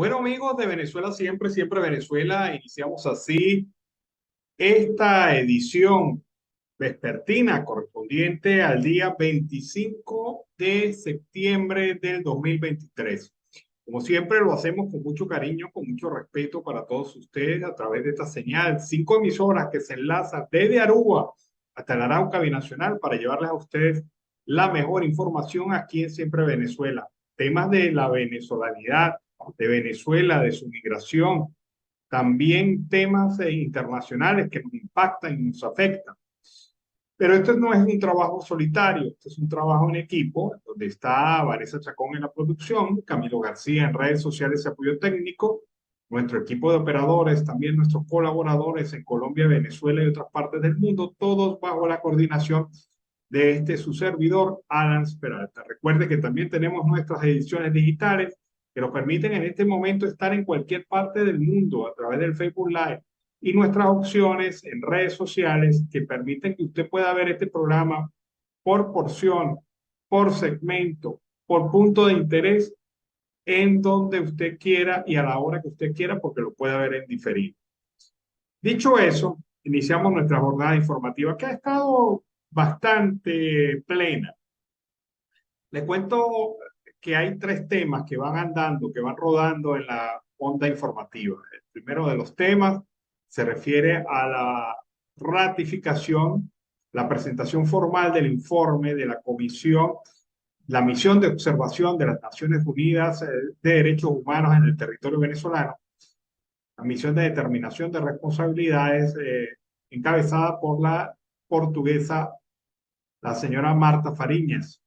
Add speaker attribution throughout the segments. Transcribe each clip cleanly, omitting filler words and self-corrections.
Speaker 1: Bueno, amigos de Venezuela Siempre, Siempre Venezuela, iniciamos así esta edición vespertina correspondiente al día 25 de septiembre del 2023. Como siempre, lo hacemos con mucho cariño, con mucho respeto para todos ustedes a través de esta señal, 5 emisoras que se enlazan desde Aruba hasta el Arauca Binacional para llevarles a ustedes la mejor información aquí en Siempre Venezuela. Temas de la venezolanidad, de Venezuela, de su migración, también temas internacionales que nos impactan y nos afectan. Pero esto no es un trabajo solitario, esto es un trabajo en equipo, donde está Vanessa Chacón en la producción, Camilo García en redes sociales y apoyo técnico, nuestro equipo de operadores, también nuestros colaboradores en Colombia, Venezuela y otras partes del mundo, todos bajo la coordinación de su servidor, Alan Peralta. Recuerde que también tenemos nuestras ediciones digitales que nos permiten en este momento estar en cualquier parte del mundo a través del Facebook Live y nuestras opciones en redes sociales que permiten que usted pueda ver este programa por porción, por segmento, por punto de interés, en donde usted quiera y a la hora que usted quiera, porque lo puede ver en diferido. Dicho eso, iniciamos nuestra jornada informativa que ha estado bastante plena. Les cuento que hay 3 temas que van andando, que van rodando en la onda informativa. El primero de los temas se refiere a la ratificación, la presentación formal del informe de la Comisión, la misión de observación de las Naciones Unidas de Derechos Humanos en el territorio venezolano, la misión de determinación de responsabilidades encabezada por la portuguesa, la señora Marta Fariñas.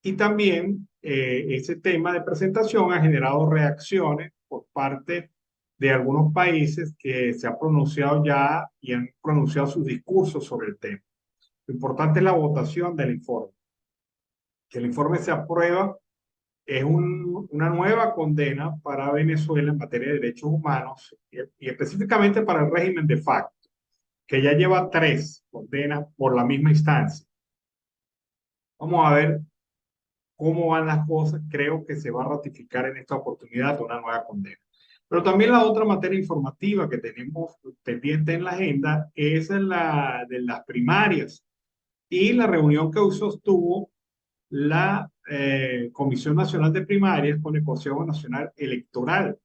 Speaker 1: Y también ese tema de presentación ha generado reacciones por parte de algunos países que se han pronunciado ya y han pronunciado sus discursos sobre el tema. Lo importante es la votación del informe. Que el informe se aprueba es una nueva condena para Venezuela en materia de derechos humanos y específicamente para el régimen de facto, que ya lleva 3 condenas por la misma instancia. Vamos a ver cómo van las cosas. Creo que se va a ratificar en esta oportunidad una nueva condena. Pero también la otra materia informativa que tenemos pendiente en la agenda es la de las primarias y la reunión que hoy sostuvo la Comisión Nacional de Primarias con el Consejo Nacional Electoral.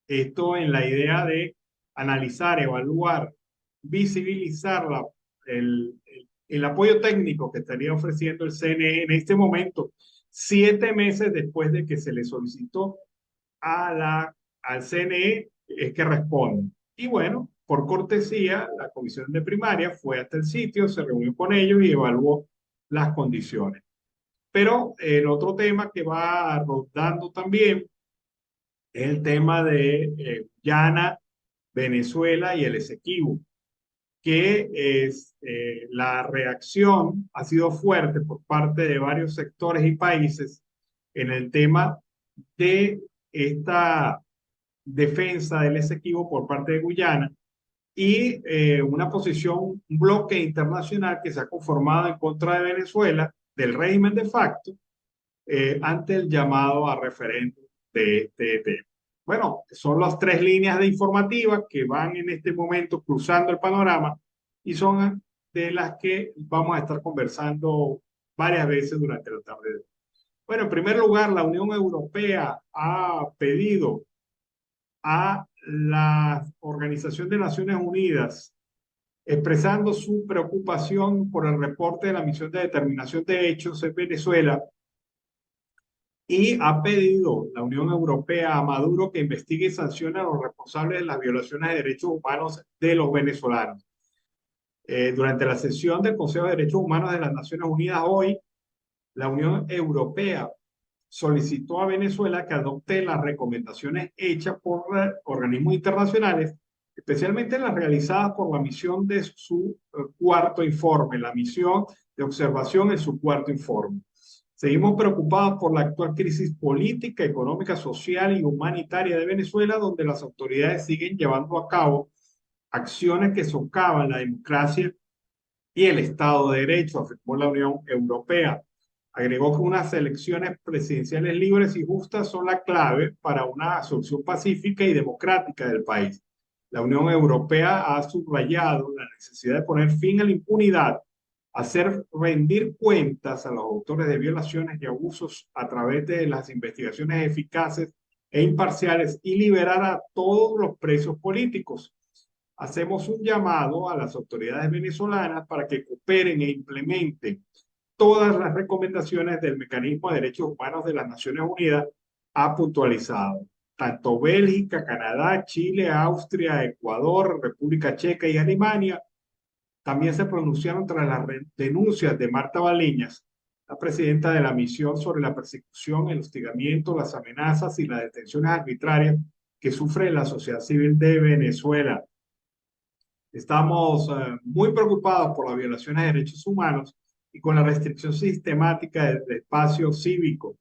Speaker 1: Esto en la idea de analizar, evaluar, visibilizar el apoyo técnico que estaría ofreciendo el CNE en este momento, 7 meses después de que se le solicitó al CNE, es que responde. Y bueno, por cortesía, la Comisión de Primaria fue hasta el sitio, se reunió con ellos y evaluó las condiciones. Pero el otro tema que va rodando también es el tema de Guyana, Venezuela y el Esequibo, que es la reacción ha sido fuerte por parte de varios sectores y países en el tema de esta defensa del Esequibo por parte de Guyana y una posición, un bloque internacional que se ha conformado en contra de Venezuela, del régimen de facto, ante el llamado a referéndum de este tema. Bueno, son las 3 líneas de informativa que van en este momento cruzando el panorama y son de las que vamos a estar conversando varias veces durante la tarde de hoy. Bueno, en primer lugar, la Unión Europea ha pedido a la Organización de Naciones Unidas, expresando su preocupación por el reporte de la misión de determinación de hechos en Venezuela, y ha pedido la Unión Europea a Maduro que investigue y sancione a los responsables de las violaciones de derechos humanos de los venezolanos. Durante la sesión del Consejo de Derechos Humanos de las Naciones Unidas hoy, la Unión Europea solicitó a Venezuela que adopte las recomendaciones hechas por organismos internacionales, especialmente las realizadas por la misión de su cuarto informe, la misión de observación en su cuarto informe. Seguimos preocupados por la actual crisis política, económica, social y humanitaria de Venezuela, donde las autoridades siguen llevando a cabo acciones que socavan la democracia y el Estado de Derecho, afirmó la Unión Europea. Agregó que unas elecciones presidenciales libres y justas son la clave para una solución pacífica y democrática del país. La Unión Europea ha subrayado la necesidad de poner fin a la impunidad, hacer rendir cuentas a los autores de violaciones y abusos a través de las investigaciones eficaces e imparciales y liberar a todos los presos políticos. Hacemos un llamado a las autoridades venezolanas para que cooperen e implementen todas las recomendaciones del Mecanismo de Derechos Humanos de las Naciones Unidas, ha puntualizado. Tanto Bélgica, Canadá, Chile, Austria, Ecuador, República Checa y Alemania también se pronunciaron tras las denuncias de Marta Baliñas, la presidenta de la misión, sobre la persecución, el hostigamiento, las amenazas y las detenciones arbitrarias que sufre la sociedad civil de Venezuela. Estamos muy preocupados por las violaciones de derechos humanos y con la restricción sistemática del espacio cívico.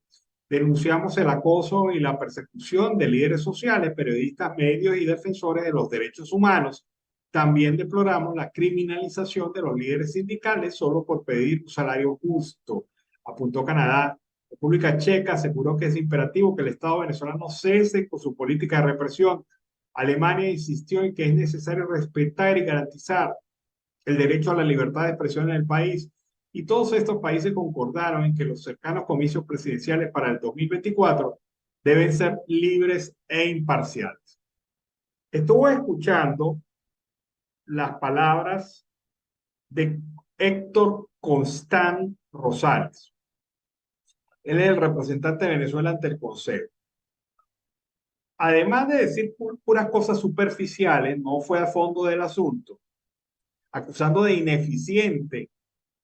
Speaker 1: Denunciamos el acoso y la persecución de líderes sociales, periodistas, medios y defensores de los derechos humanos. También deploramos la criminalización de los líderes sindicales solo por pedir un salario justo, apuntó Canadá. República Checa aseguró que es imperativo que el Estado venezolano cese con su política de represión. Alemania insistió en que es necesario respetar y garantizar el derecho a la libertad de expresión en el país. Y todos estos países concordaron en que los cercanos comicios presidenciales para el 2024 deben ser libres e imparciales. Estuve escuchando las palabras de Héctor Constant Rosales. Él es el representante de Venezuela ante el Consejo. Además de decir puras cosas superficiales, no fue a fondo del asunto, acusando de ineficiente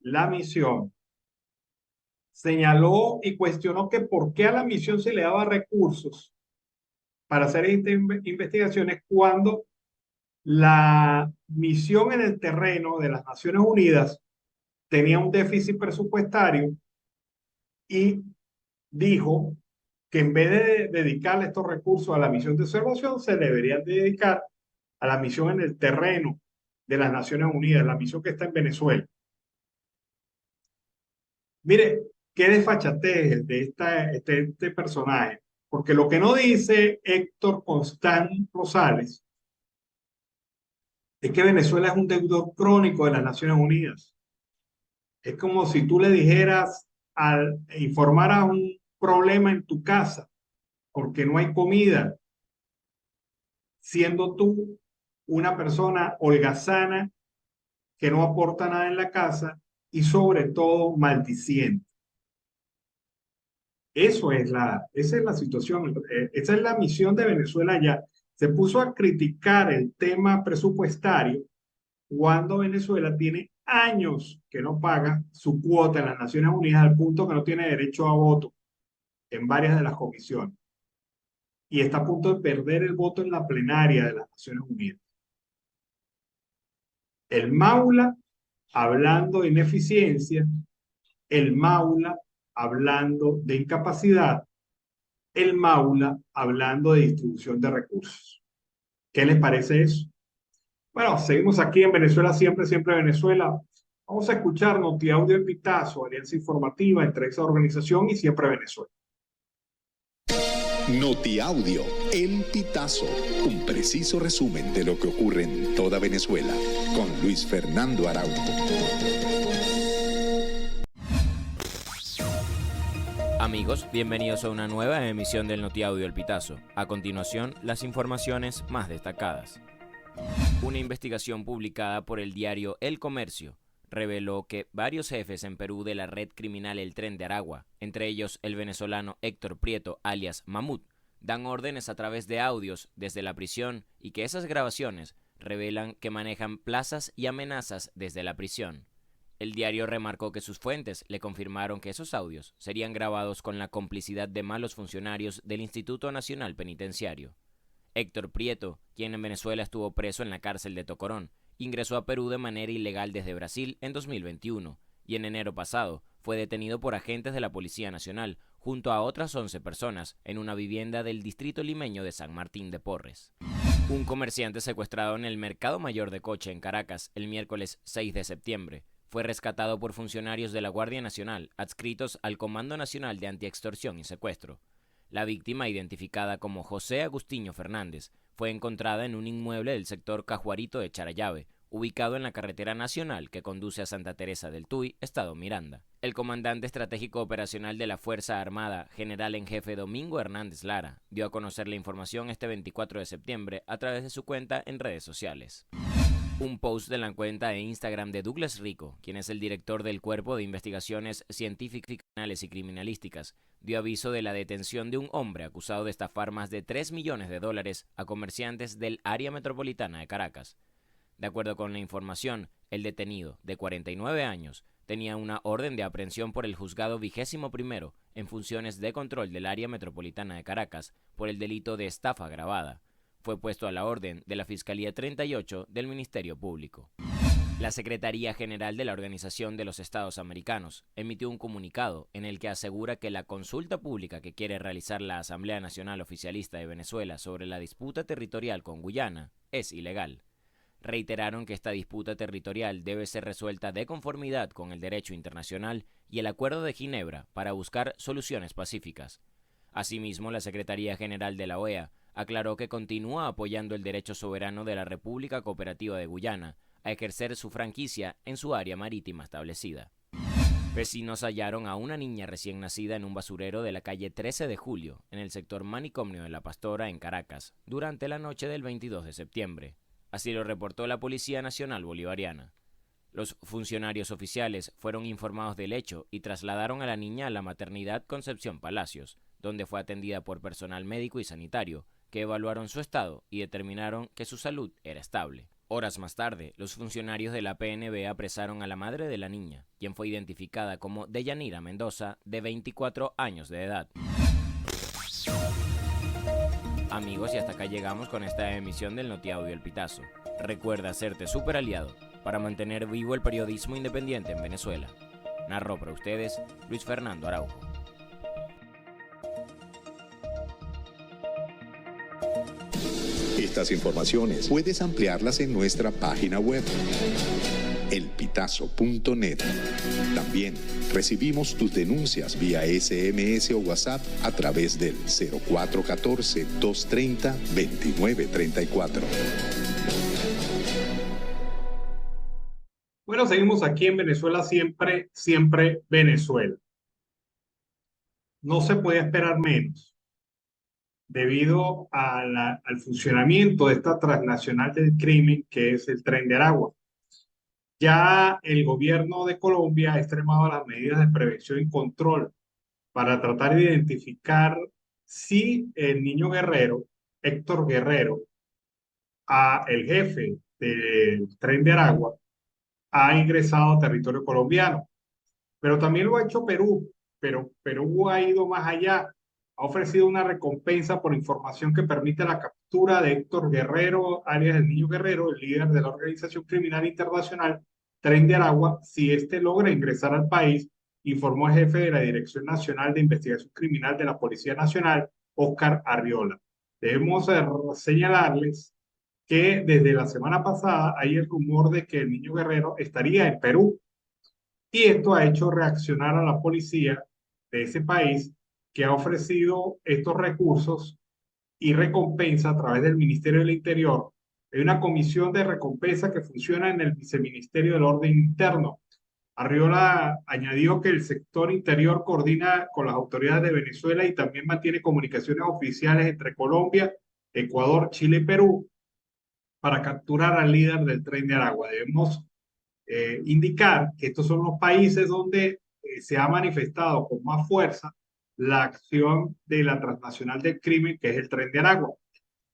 Speaker 1: la misión. Señaló y cuestionó que por qué a la misión se le daba recursos para hacer estas investigaciones cuando la misión en el terreno de las Naciones Unidas tenía un déficit presupuestario, y dijo que en vez de dedicarle estos recursos a la misión de observación, se deberían dedicar a la misión en el terreno de las Naciones Unidas, la misión que está en Venezuela. Mire, qué desfachatez de este personaje, porque lo que no dice Héctor Constant Rosales es que Venezuela es un deudor crónico de las Naciones Unidas. Es como si tú le dijeras, informaras un problema en tu casa porque no hay comida, siendo tú una persona holgazana que no aporta nada en la casa y sobre todo maldiciente. Esa es la situación, esa es la misión de Venezuela ya. Se puso a criticar el tema presupuestario cuando Venezuela tiene años que no paga su cuota en las Naciones Unidas, al punto que no tiene derecho a voto en varias de las comisiones. Y está a punto de perder el voto en la plenaria de las Naciones Unidas. El Maula hablando de ineficiencia, el Maula hablando de incapacidad, el Maula hablando de distribución de recursos. ¿Qué les parece eso? Bueno, seguimos aquí en Venezuela, siempre, siempre Venezuela. Vamos a escuchar NotiAudio El Pitazo, alianza informativa entre esa organización y Siempre Venezuela.
Speaker 2: NotiAudio El Pitazo, un preciso resumen de lo que ocurre en toda Venezuela, con Luis Fernando Araújo.
Speaker 3: Amigos, bienvenidos a una nueva emisión del NotiAudio El Pitazo. A continuación, las informaciones más destacadas. Una investigación publicada por el diario El Comercio reveló que varios jefes en Perú de la red criminal El Tren de Aragua, entre ellos el venezolano Héctor Prieto, alias Mamut, dan órdenes a través de audios desde la prisión y que esas grabaciones revelan que manejan plazas y amenazas desde la prisión. El diario remarcó que sus fuentes le confirmaron que esos audios serían grabados con la complicidad de malos funcionarios del Instituto Nacional Penitenciario. Héctor Prieto, quien en Venezuela estuvo preso en la cárcel de Tocorón, ingresó a Perú de manera ilegal desde Brasil en 2021 y en enero pasado fue detenido por agentes de la Policía Nacional junto a otras 11 personas en una vivienda del distrito limeño de San Martín de Porres. Un comerciante secuestrado en el Mercado Mayor de Coche en Caracas el miércoles 6 de septiembre fue rescatado por funcionarios de la Guardia Nacional, adscritos al Comando Nacional de Antiextorsión y Secuestro. La víctima, identificada como José Agustinho Fernández, fue encontrada en un inmueble del sector Cajuarito de Charallave, ubicado en la carretera nacional que conduce a Santa Teresa del Tuy, estado Miranda. El comandante estratégico operacional de la Fuerza Armada, general en jefe Domingo Hernández Lara, dio a conocer la información este 24 de septiembre a través de su cuenta en redes sociales. Un post de la cuenta de Instagram de Douglas Rico, quien es el director del Cuerpo de Investigaciones Científicas y Criminalísticas, dio aviso de la detención de un hombre acusado de estafar más de $3 millones a comerciantes del área metropolitana de Caracas. De acuerdo con la información, el detenido, de 49 años, tenía una orden de aprehensión por el juzgado 21º en funciones de control del área metropolitana de Caracas por el delito de estafa agravada. Fue puesto a la orden de la Fiscalía 38 del Ministerio Público. La Secretaría General de la Organización de los Estados Americanos emitió un comunicado en el que asegura que la consulta pública que quiere realizar la Asamblea Nacional Oficialista de Venezuela sobre la disputa territorial con Guyana es ilegal. Reiteraron que esta disputa territorial debe ser resuelta de conformidad con el derecho internacional y el Acuerdo de Ginebra para buscar soluciones pacíficas. Asimismo, la Secretaría General de la OEA aclaró que continúa apoyando el derecho soberano de la República Cooperativa de Guyana a ejercer su franquicia en su área marítima establecida. Vecinos hallaron a una niña recién nacida en un basurero de la calle 13 de Julio, en el sector Manicomio de La Pastora, en Caracas, durante la noche del 22 de septiembre. Así lo reportó la Policía Nacional Bolivariana. Los funcionarios oficiales fueron informados del hecho y trasladaron a la niña a la maternidad Concepción Palacios, donde fue atendida por personal médico y sanitario, que evaluaron su estado y determinaron que su salud era estable. Horas más tarde, los funcionarios de la PNB apresaron a la madre de la niña, quien fue identificada como Deyanira Mendoza, de 24 años de edad. Amigos, y hasta acá llegamos con esta emisión del Notiaudio El Pitazo. Recuerda hacerte súper aliado para mantener vivo el periodismo independiente en Venezuela. Narró para ustedes Luis Fernando Araujo.
Speaker 2: Estas informaciones puedes ampliarlas en nuestra página web, elpitazo.net. También recibimos tus denuncias vía SMS o WhatsApp a través del 0414-230-2934.
Speaker 1: Bueno, seguimos aquí en Venezuela siempre, siempre Venezuela. No se podía esperar menos debido al funcionamiento de esta transnacional del crimen que es el Tren de Aragua. Ya el gobierno de Colombia ha extremado las medidas de prevención y control para tratar de identificar si el niño guerrero, Héctor Guerrero, el jefe del Tren de Aragua, ha ingresado a territorio colombiano. Pero también lo ha hecho Perú, pero Perú ha ido más allá. Ha ofrecido una recompensa por información que permite la captura de Héctor Guerrero, alias el Niño Guerrero, el líder de la organización criminal internacional Tren de Aragua, si éste logra ingresar al país, informó el jefe de la Dirección Nacional de Investigación Criminal de la Policía Nacional, Óscar Arriola. Debemos señalarles que desde la semana pasada hay el rumor de que el Niño Guerrero estaría en Perú, y esto ha hecho reaccionar a la policía de ese país, que ha ofrecido estos recursos y recompensa a través del Ministerio del Interior. Hay una comisión de recompensa que funciona en el Viceministerio del Orden Interno. Arriola añadió que el sector interior coordina con las autoridades de Venezuela y también mantiene comunicaciones oficiales entre Colombia, Ecuador, Chile y Perú para capturar al líder del Tren de Aragua. Debemos indicar que estos son los países donde se ha manifestado con más fuerza la acción de la transnacional del crimen, que es el Tren de Aragua.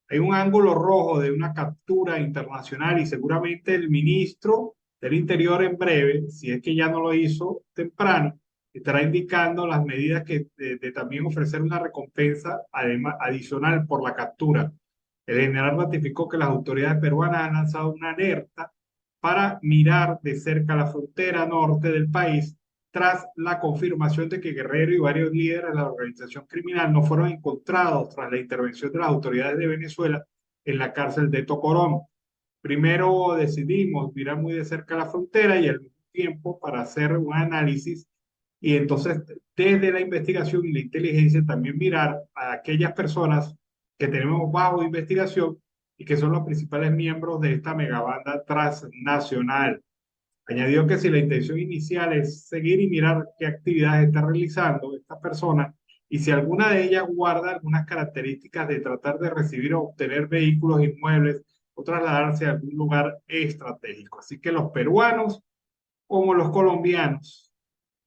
Speaker 1: Hay un ángulo rojo de una captura internacional y seguramente el ministro del Interior en breve, si es que ya no lo hizo temprano, estará indicando las medidas que de también ofrecer una recompensa adicional por la captura. El general ratificó que las autoridades peruanas han lanzado una alerta para mirar de cerca la frontera norte del país tras la confirmación de que Guerrero y varios líderes de la organización criminal no fueron encontrados tras la intervención de las autoridades de Venezuela en la cárcel de Tocorón. Primero decidimos mirar muy de cerca la frontera y al mismo tiempo para hacer un análisis y entonces desde la investigación y la inteligencia también mirar a aquellas personas que tenemos bajo investigación y que son los principales miembros de esta megabanda transnacional. Añadió que si la intención inicial es seguir y mirar qué actividades está realizando esta persona y si alguna de ellas guarda algunas características de tratar de recibir o obtener vehículos inmuebles o trasladarse a algún lugar estratégico. Así que los peruanos como los colombianos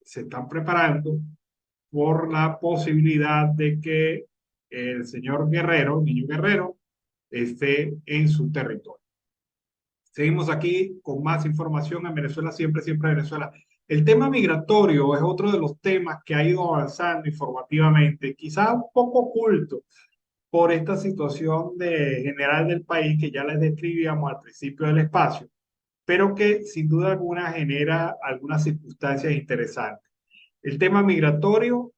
Speaker 1: se están preparando por la posibilidad de que el señor Guerrero, Niño Guerrero, esté en su territorio. Seguimos aquí con más información en Venezuela, siempre, siempre Venezuela. El tema migratorio es otro de los temas que ha ido avanzando informativamente, quizás un poco oculto por esta situación general del país que ya les describíamos al principio del espacio, pero que sin duda alguna genera algunas circunstancias interesantes. El tema migratorio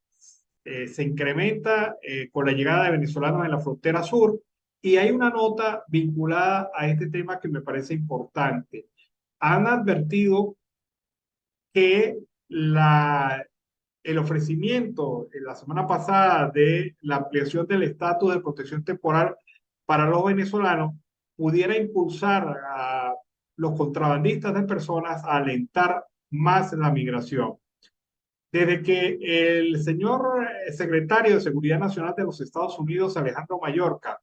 Speaker 1: se incrementa con la llegada de venezolanos en la frontera sur y hay una nota vinculada a este tema que me parece importante. Han advertido que el ofrecimiento la semana pasada de la ampliación del estatus de protección temporal para los venezolanos pudiera impulsar a los contrabandistas de personas a alentar más la migración. Desde que el señor secretario de Seguridad Nacional de los Estados Unidos, Alejandro Mayorkas,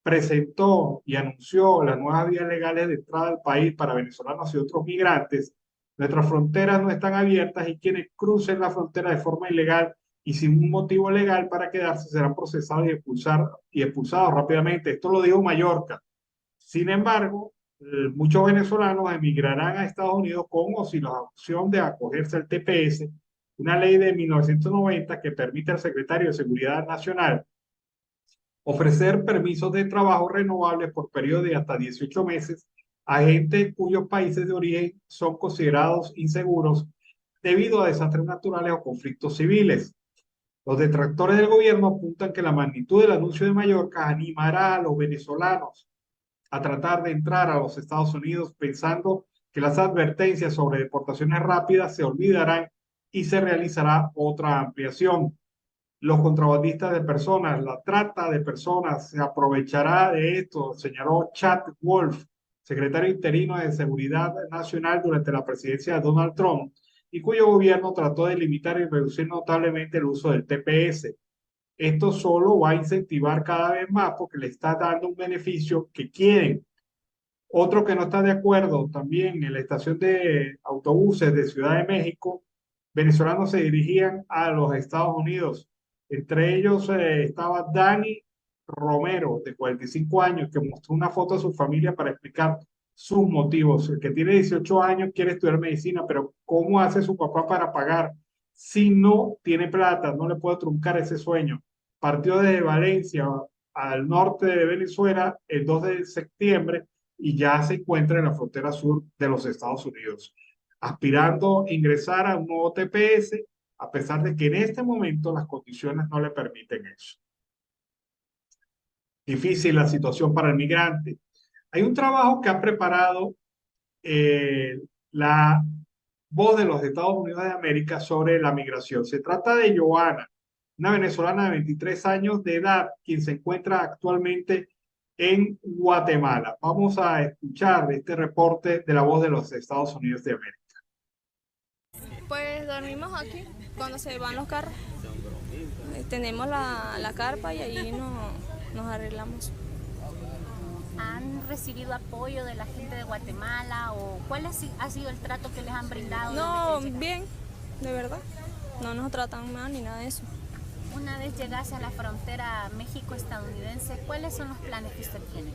Speaker 1: presentó y anunció las nuevas vías legales de entrada al país para venezolanos y otros migrantes, nuestras fronteras no están abiertas y quienes crucen la frontera de forma ilegal y sin un motivo legal para quedarse serán procesados y expulsados rápidamente. Esto lo dijo Mayorkas. Sin embargo, muchos venezolanos emigrarán a Estados Unidos con o sin la opción de acogerse al TPS, una ley de 1990 que permite al secretario de Seguridad Nacional ofrecer permisos de trabajo renovables por periodo de hasta 18 meses a gente cuyos países de origen son considerados inseguros debido a desastres naturales o conflictos civiles. Los detractores del gobierno apuntan que la magnitud del anuncio de Mayorkas animará a los venezolanos a tratar de entrar a los Estados Unidos pensando que las advertencias sobre deportaciones rápidas se olvidarán y se realizará otra ampliación. Los contrabandistas de personas, la trata de personas se aprovechará de esto, señaló Chad Wolf, secretario interino de Seguridad Nacional durante la presidencia de Donald Trump, y cuyo gobierno trató de limitar y reducir notablemente el uso del TPS. Esto solo va a incentivar cada vez más porque le está dando un beneficio que quieren. Otro que no está de acuerdo también en la estación de autobuses de Ciudad de México, venezolanos se dirigían a los Estados Unidos. Entre ellos estaba Dani Romero, de 45 años, que mostró una foto de su familia para explicar sus motivos. El que tiene 18 años quiere estudiar medicina, pero ¿cómo hace su papá para pagar? Si no tiene plata, no le puede truncar ese sueño. Partió desde Valencia al norte de Venezuela el 2 de septiembre y ya se encuentra en la frontera sur de los Estados Unidos, aspirando a ingresar a un nuevo TPS, a pesar de que en este momento las condiciones no le permiten eso. Difícil la situación para el migrante. Hay un trabajo que ha preparado la Voz de los Estados Unidos de América sobre la migración. Se trata de Joana, una venezolana de 23 años de edad, quien se encuentra actualmente en Guatemala. Vamos a escuchar este reporte de la Voz de los Estados Unidos de América.
Speaker 4: Pues dormimos aquí cuando se van los carros. Tenemos la carpa y ahí nos arreglamos.
Speaker 5: ¿Han recibido apoyo de la gente de Guatemala o cuál ha sido el trato que les han brindado?
Speaker 4: No, bien, de verdad. No nos tratan mal ni nada de eso.
Speaker 5: Una vez llegase a la frontera México-estadounidense, ¿cuáles son los planes que usted tiene?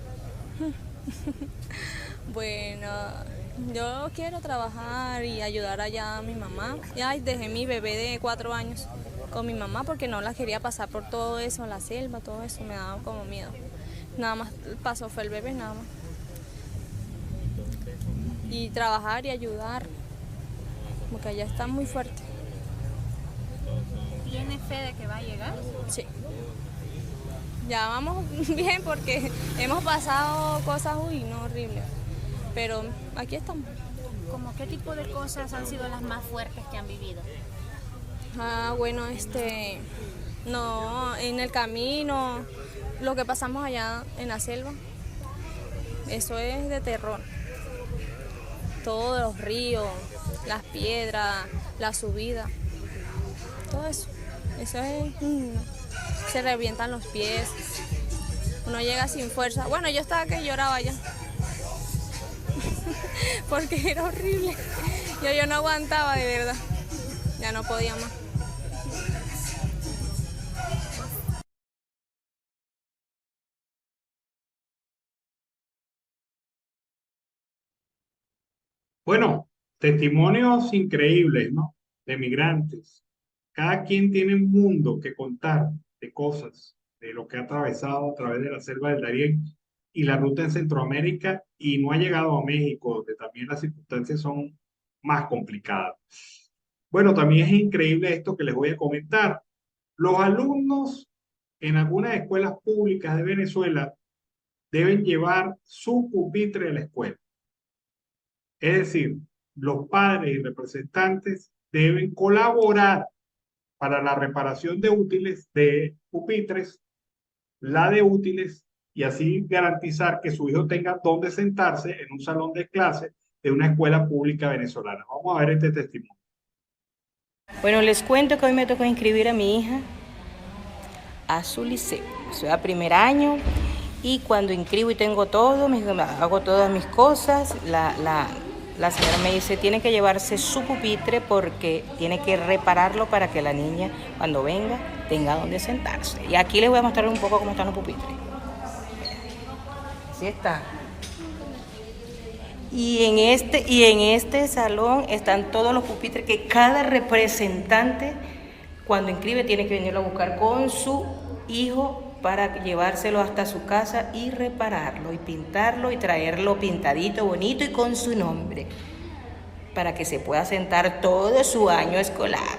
Speaker 4: Bueno, yo quiero trabajar y ayudar allá a mi mamá. Ya dejé mi bebé de 4 años con mi mamá porque no la quería pasar por todo eso, la selva, todo eso, me daba como miedo. Nada más pasó fue el bebé, nada más. Y trabajar y ayudar, porque allá está muy fuerte.
Speaker 5: ¿Tiene fe de que va a llegar?
Speaker 4: Sí. Ya vamos bien porque hemos pasado cosas, no horribles, pero aquí estamos.
Speaker 5: ¿Cómo qué ¿Qué tipo de cosas han sido las más fuertes que han vivido?
Speaker 4: Bueno, no, en el camino, lo que pasamos allá en la selva, eso es de terror. Todos los ríos, las piedras, la subida, todo eso es, se revientan los pies, uno llega sin fuerza. Bueno, yo estaba que lloraba ya, porque era horrible, yo no aguantaba de verdad, ya no podía más.
Speaker 1: Bueno, testimonios increíbles, ¿no? De migrantes. Cada quien tiene un mundo que contar de cosas, de lo que ha atravesado a través de la selva del Darién y la ruta en Centroamérica y no ha llegado a México, donde también las circunstancias son más complicadas. Bueno, también es increíble esto que les voy a comentar. Los alumnos en algunas escuelas públicas de Venezuela deben llevar su pupitre a la escuela. Es decir, los padres y representantes deben colaborar para la reparación de útiles, de pupitres, la de útiles, y así garantizar que su hijo tenga donde sentarse en un salón de clase de una escuela pública venezolana. Vamos a ver este testimonio.
Speaker 6: Bueno, les cuento que hoy me tocó inscribir a mi hija a su liceo. Soy a primer año y cuando inscribo y tengo todo, hago todas mis cosas, la señora me dice, tiene que llevarse su pupitre porque tiene que repararlo para que la niña, cuando venga, tenga donde sentarse. Y aquí les voy a mostrar un poco cómo están los pupitres. Así está. Y en este salón están todos los pupitres que cada representante, cuando inscribe, tiene que venirlo a buscar con su hijo para llevárselo hasta su casa y repararlo y pintarlo y traerlo pintadito, bonito y con su nombre, para que se pueda sentar todo su año escolar.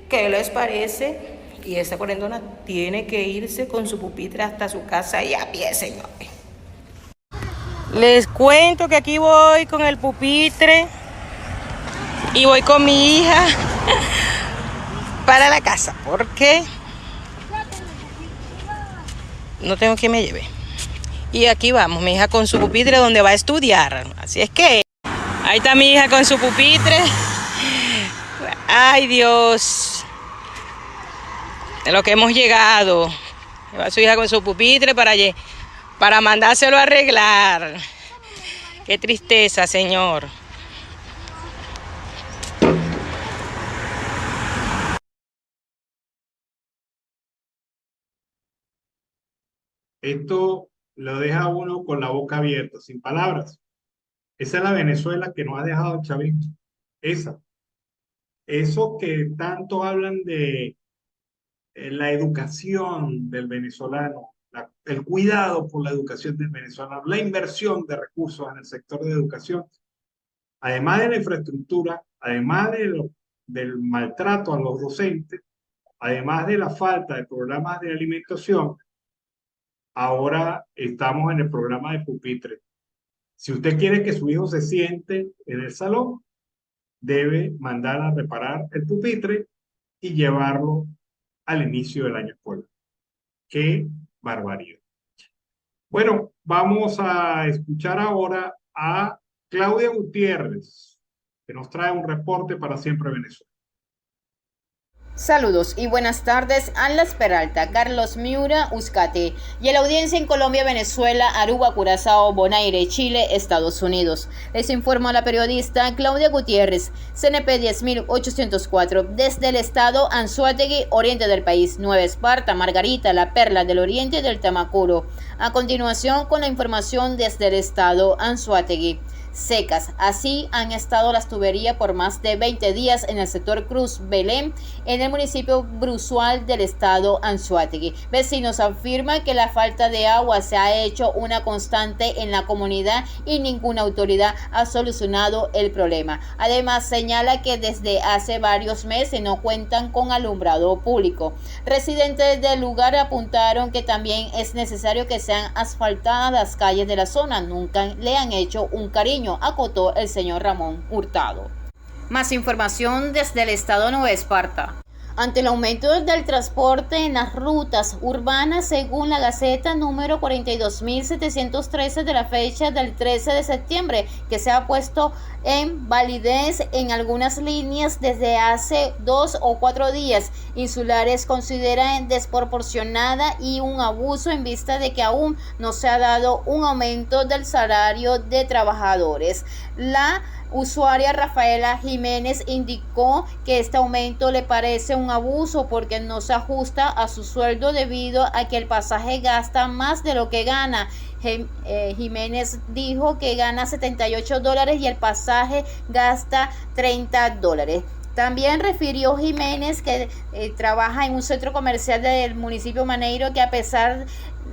Speaker 6: ¿Qué les parece? Y esa cuarentona tiene que irse con su pupitre hasta su casa y a pie, señores. Les cuento que aquí voy con el pupitre y voy con mi hija para la casa, porque no tengo quien me lleve. Y aquí vamos, mi hija con su pupitre donde va a estudiar. Así es que ahí está mi hija con su pupitre. Ay, Dios, de lo que hemos llegado. Va su hija con su pupitre para mandárselo a arreglar. Qué tristeza, señor.
Speaker 1: Esto lo deja a uno con la boca abierta, sin palabras. Esa es la Venezuela que nos ha dejado el chavismo. Eso que tanto hablan de la educación del venezolano, el cuidado por la educación del venezolano, la inversión de recursos en el sector de educación, además de la infraestructura, además del maltrato a los docentes, además de la falta de programas de alimentación, ahora estamos en el programa de pupitre. Si usted quiere que su hijo se siente en el salón, debe mandar a reparar el pupitre y llevarlo al inicio del año escolar. ¡Qué barbaridad! Bueno, vamos a escuchar ahora a Claudia Gutiérrez, que nos trae un reporte para Siempre Venezuela.
Speaker 7: Saludos y buenas tardes a Las Peralta, Carlos Miura, Uzcate y a la audiencia en Colombia, Venezuela, Aruba, Curazao, Bonaire, Chile, Estados Unidos. Les informa la periodista Claudia Gutiérrez, CNP 10804, desde el estado Anzoátegui, oriente del país, Nueva Esparta, Margarita, La Perla del Oriente del Tamacuro. A continuación, con la información desde el estado Anzoátegui. Secas. Así han estado las tuberías por más de 20 días en el sector Cruz Belén, en el municipio Bruzual del estado Anzoátegui. Vecinos afirman que la falta de agua se ha hecho una constante en la comunidad y ninguna autoridad ha solucionado el problema. Además, señala que desde hace varios meses no cuentan con alumbrado público. Residentes del lugar apuntaron que también es necesario que sean asfaltadas las calles de la zona. Nunca le han hecho un cariño panameño, acotó el señor Ramón Hurtado. Más información desde el estado de Nueva Esparta. Ante el aumento del transporte en las rutas urbanas, según la Gaceta número 42.713 de la fecha del 13 de septiembre, que se ha puesto en validez en algunas líneas desde hace 2 o 4 días, insulares consideran desproporcionada y un abuso en vista de que aún no se ha dado un aumento del salario de trabajadores. La usuaria Rafaela Jiménez indicó que este aumento le parece un abuso porque no se ajusta a su sueldo debido a que el pasaje gasta más de lo que gana. Jiménez dijo que gana $78 y el pasaje gasta $30. También refirió Jiménez que trabaja en un centro comercial del municipio Maneiro, que a pesar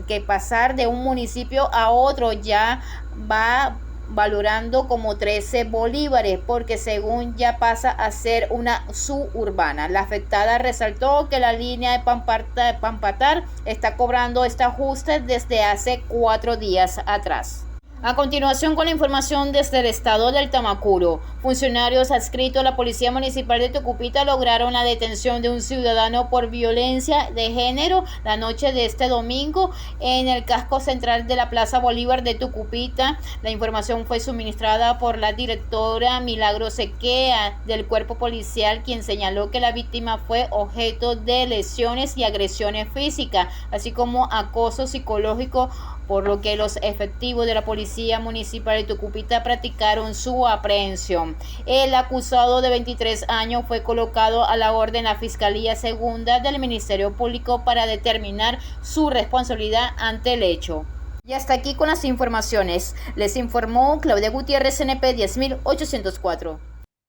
Speaker 7: que pasar de un municipio a otro ya va valorando como 13 bolívares, porque según ya pasa a ser una suburbana. La afectada resaltó que la línea de Pampatar está cobrando este ajuste desde hace 4 días atrás. A continuación, con la información desde el estado del Tamacuro, funcionarios adscritos a la Policía Municipal de Tucupita lograron la detención de un ciudadano por violencia de género la noche de este domingo en el casco central de la Plaza Bolívar de Tucupita. La información fue suministrada por la directora Milagro Sequea del cuerpo policial, quien señaló que la víctima fue objeto de lesiones y agresiones físicas, así como acoso psicológico, por lo que los efectivos de la Policía Municipal de Tucupita practicaron su aprehensión. El acusado de 23 años fue colocado a la orden en la Fiscalía Segunda del Ministerio Público para determinar su responsabilidad ante el hecho. Y hasta aquí con las informaciones. Les informó Claudia Gutiérrez, CNP 10804.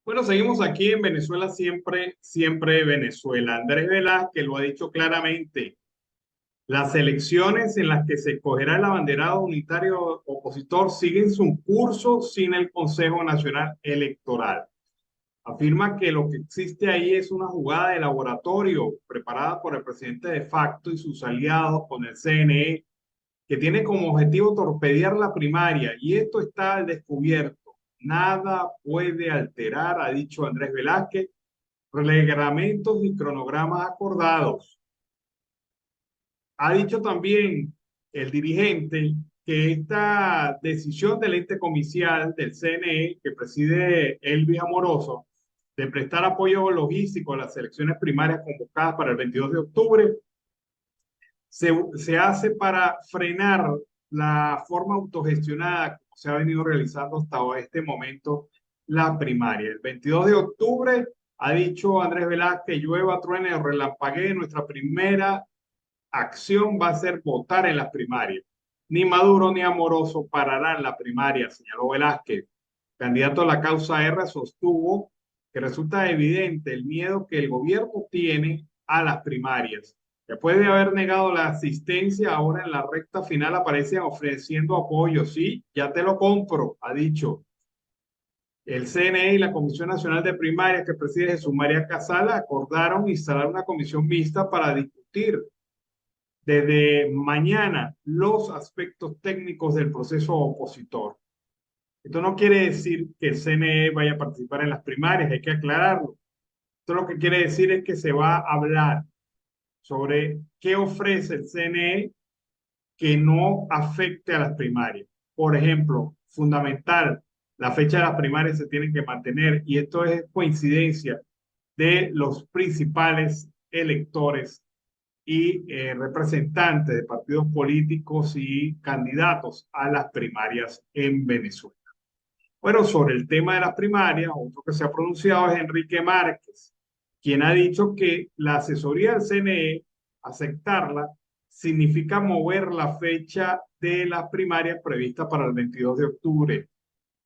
Speaker 1: Bueno, seguimos aquí en Venezuela siempre, siempre Venezuela. Andrés Velázquez lo ha dicho claramente. Las elecciones en las que se escogerá el abanderado unitario opositor siguen su curso sin el Consejo Nacional Electoral. Afirma que lo que existe ahí es una jugada de laboratorio preparada por el presidente de facto y sus aliados con el CNE, que tiene como objetivo torpedear la primaria, y esto está al descubierto. Nada puede alterar, ha dicho Andrés Velázquez, reglamentos y cronogramas acordados. Ha dicho también el dirigente que esta decisión del ente comicial del CNE, que preside Elvis Amoroso, de prestar apoyo logístico a las elecciones primarias convocadas para el 22 de octubre, se hace para frenar la forma autogestionada como se ha venido realizando hasta este momento la primaria. El 22 de octubre, ha dicho Andrés Velázquez, llueva, truene o relampaguee, nuestra primera acción va a ser votar en las primarias. Ni Maduro ni Amoroso pararán la primaria, señaló Velázquez. Candidato a la causa R sostuvo que resulta evidente el miedo que el gobierno tiene a las primarias. Después de haber negado la asistencia, ahora en la recta final aparecen ofreciendo apoyo. Sí, ya te lo compro, ha dicho. El CNE y la Comisión Nacional de Primarias, que preside Jesús María Casala, acordaron instalar una comisión mixta para discutir desde mañana los aspectos técnicos del proceso opositor. Esto no quiere decir que el CNE vaya a participar en las primarias, hay que aclararlo. Esto lo que quiere decir es que se va a hablar sobre qué ofrece el CNE que no afecte a las primarias. Por ejemplo, fundamental, la fecha de las primarias se tienen que mantener, y esto es coincidencia de los principales electores y representantes de partidos políticos y candidatos a las primarias en Venezuela. Bueno, sobre el tema de las primarias, otro que se ha pronunciado es Enrique Márquez, quien ha dicho que la asesoría del CNE, aceptarla, significa mover la fecha de las primarias prevista para el 22 de octubre.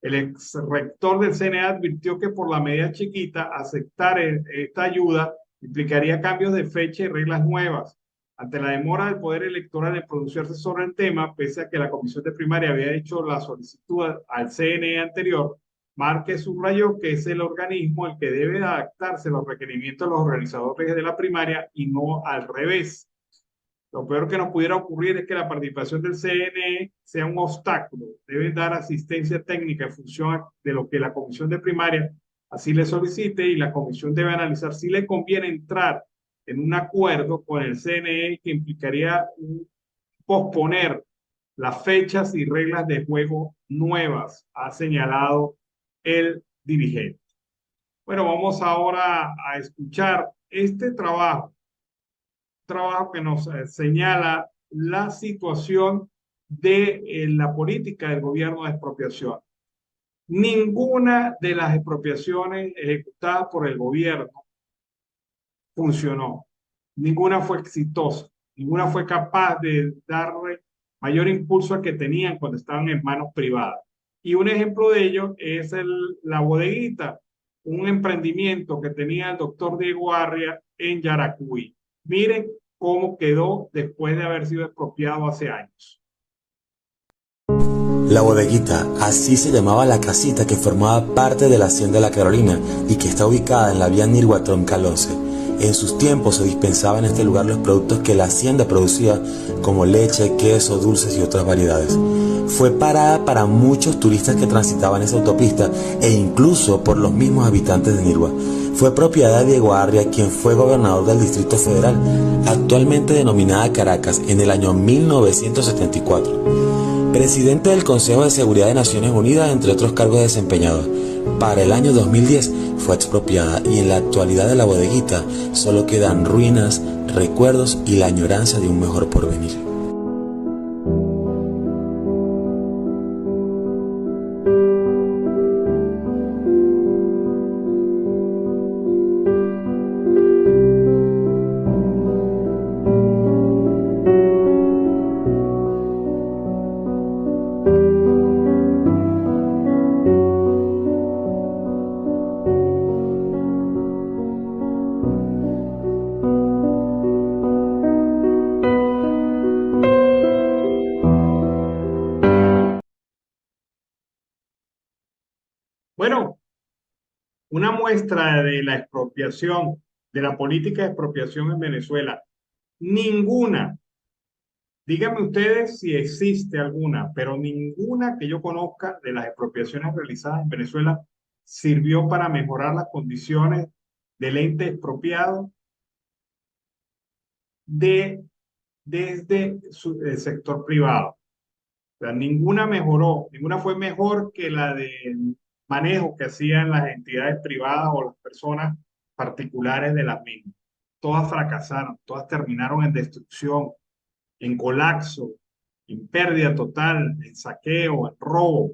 Speaker 1: El ex rector del CNE advirtió que por la medida chiquita, aceptar esta ayuda implicaría cambios de fecha y reglas nuevas. Ante la demora del Poder Electoral en pronunciarse sobre el tema, pese a que la Comisión de Primaria había hecho la solicitud al CNE anterior, Márquez subrayó que es el organismo el que debe adaptarse a los requerimientos de los organizadores de la primaria y no al revés. Lo peor que nos pudiera ocurrir es que la participación del CNE sea un obstáculo. Deben dar asistencia técnica en función de lo que la comisión de primaria así le solicite, y la comisión debe analizar si le conviene entrar en un acuerdo con el CNE que implicaría posponer las fechas y reglas de juego nuevas, ha señalado el dirigente. Bueno, vamos ahora a escuchar este trabajo que nos señala la situación de la política del gobierno de expropiación. Ninguna de las expropiaciones ejecutadas por el gobierno funcionó. Ninguna fue exitosa. Ninguna fue capaz de darle mayor impulso al que tenían cuando estaban en manos privadas. Y un ejemplo de ello es la Bodeguita, un emprendimiento que tenía el doctor Diego Arria en Yaracuy. Miren cómo quedó después de haber sido expropiado hace años.
Speaker 8: La Bodeguita, así se llamaba la casita que formaba parte de la Hacienda La Carolina y que está ubicada en la vía Nirguatron-Calonce. En sus tiempos se dispensaba en este lugar los productos que la hacienda producía, como leche, queso, dulces y otras variedades. Fue parada para muchos turistas que transitaban esa autopista e incluso por los mismos habitantes de Nirgua. Fue propiedad de Diego Arria, quien fue gobernador del Distrito Federal, actualmente denominada Caracas, en el año 1974. Presidente del Consejo de Seguridad de Naciones Unidas, entre otros cargos desempeñados. Para el año 2010 fue expropiada y en la actualidad de la Bodeguita solo quedan ruinas, recuerdos y la añoranza de un mejor porvenir.
Speaker 1: Bueno, una muestra de la expropiación, de la política de expropiación en Venezuela. Ninguna, díganme ustedes si existe alguna, pero ninguna que yo conozca de las expropiaciones realizadas en Venezuela sirvió para mejorar las condiciones del ente expropiado desde el sector privado. O sea, ninguna mejoró, ninguna fue mejor que la del manejo que hacían las entidades privadas o las personas particulares de las mismas. Todas fracasaron, todas terminaron en destrucción, en colapso, en pérdida total, en saqueo, en robo,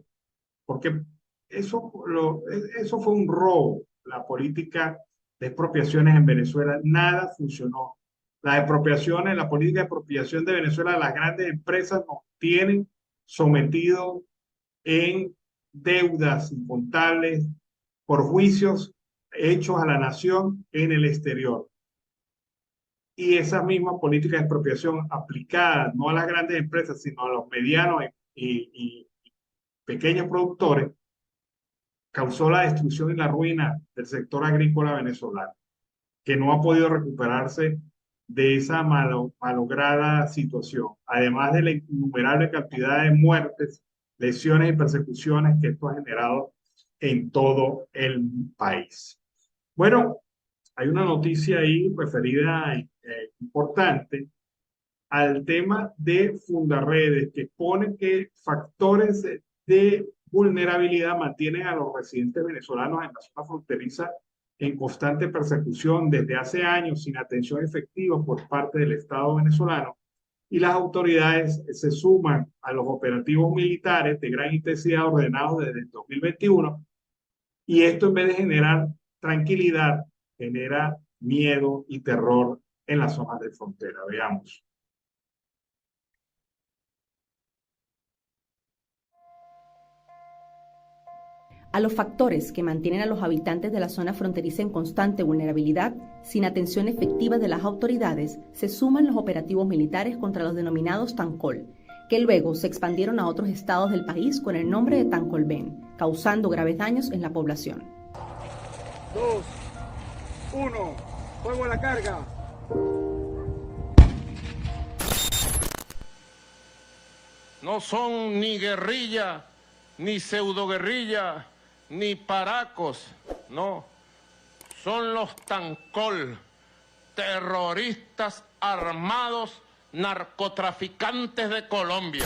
Speaker 1: porque eso fue un robo. La política de expropiaciones en Venezuela, nada funcionó. Las expropiaciones, la política de expropiación de Venezuela, las grandes empresas nos tienen sometidos en deudas incontables por juicios hechos a la nación en el exterior. Y esa misma política de expropiación aplicada no a las grandes empresas, sino a los medianos y pequeños productores, causó la destrucción y la ruina del sector agrícola venezolano, que no ha podido recuperarse de esa malograda situación, además de la innumerable cantidad de muertes, lesiones y persecuciones que esto ha generado en todo el país. Bueno, hay una noticia ahí referida importante al tema de Fundarredes, que pone que factores de vulnerabilidad mantienen a los residentes venezolanos en la zona fronteriza en constante persecución desde hace años sin atención efectiva por parte del Estado venezolano, y las autoridades se suman a los operativos militares de gran intensidad ordenados desde el 2021, y esto, en vez de generar tranquilidad, genera miedo y terror en las zonas de frontera. Veamos.
Speaker 9: A los factores que mantienen a los habitantes de la zona fronteriza en constante vulnerabilidad, sin atención efectiva de las autoridades, se suman los operativos militares contra los denominados Tancol, que luego se expandieron a otros estados del país con el nombre de Tancolben, causando graves daños en la población.
Speaker 10: 2, 1, fuego a la carga. no son ni guerrilla, ni pseudoguerrilla, ni paracos, no. Son los Tancol, terroristas armados, narcotraficantes de Colombia.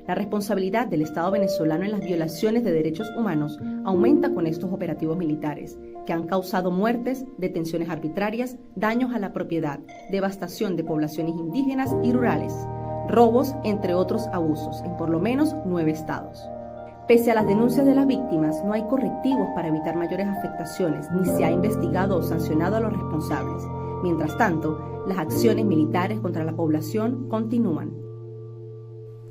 Speaker 9: La responsabilidad del Estado venezolano en las violaciones de derechos humanos aumenta con estos operativos militares, que han causado muertes, detenciones arbitrarias, daños a la propiedad, devastación de poblaciones indígenas y rurales, robos, entre otros abusos, en por lo menos 9 estados. Pese a las denuncias de las víctimas, no hay correctivos para evitar mayores afectaciones, ni se ha investigado o sancionado a los responsables. Mientras tanto, las acciones militares contra la población continúan.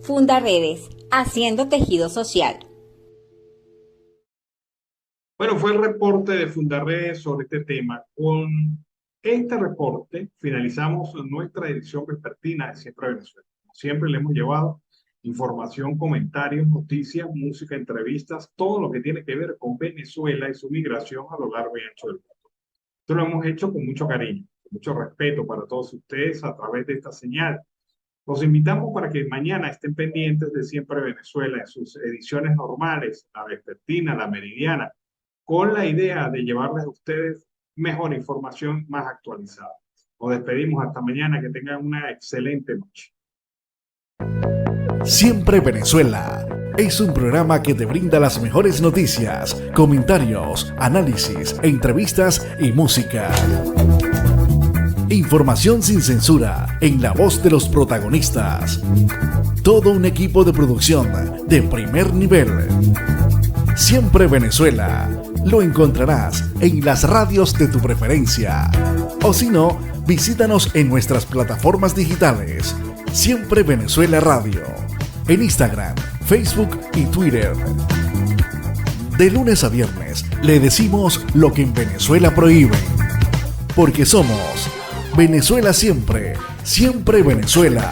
Speaker 11: Fundaredes, haciendo tejido social.
Speaker 1: Bueno, fue el reporte de Fundaredes sobre este tema. Con este reporte finalizamos nuestra edición vespertina de Siempre Venezuela. Como siempre le hemos llevado información, comentarios, noticias, música, entrevistas, todo lo que tiene que ver con Venezuela y su migración a lo largo y ancho del mundo. Esto lo hemos hecho con mucho cariño, con mucho respeto para todos ustedes a través de esta señal. Los invitamos para que mañana estén pendientes de Siempre Venezuela en sus ediciones normales, la vespertina, la meridiana, con la idea de llevarles a ustedes mejor información más actualizada. Nos despedimos hasta mañana, que tengan una excelente noche.
Speaker 12: Siempre Venezuela es un programa que te brinda las mejores noticias, comentarios, análisis, entrevistas y música. Información sin censura en la voz de los protagonistas. Todo un equipo de producción de primer nivel. Siempre Venezuela lo encontrarás en las radios de tu preferencia. O si no, visítanos en nuestras plataformas digitales. Siempre Venezuela Radio. En Instagram, Facebook y Twitter. De lunes a viernes le decimos lo que en Venezuela prohíben. Porque somos Venezuela siempre, siempre Venezuela.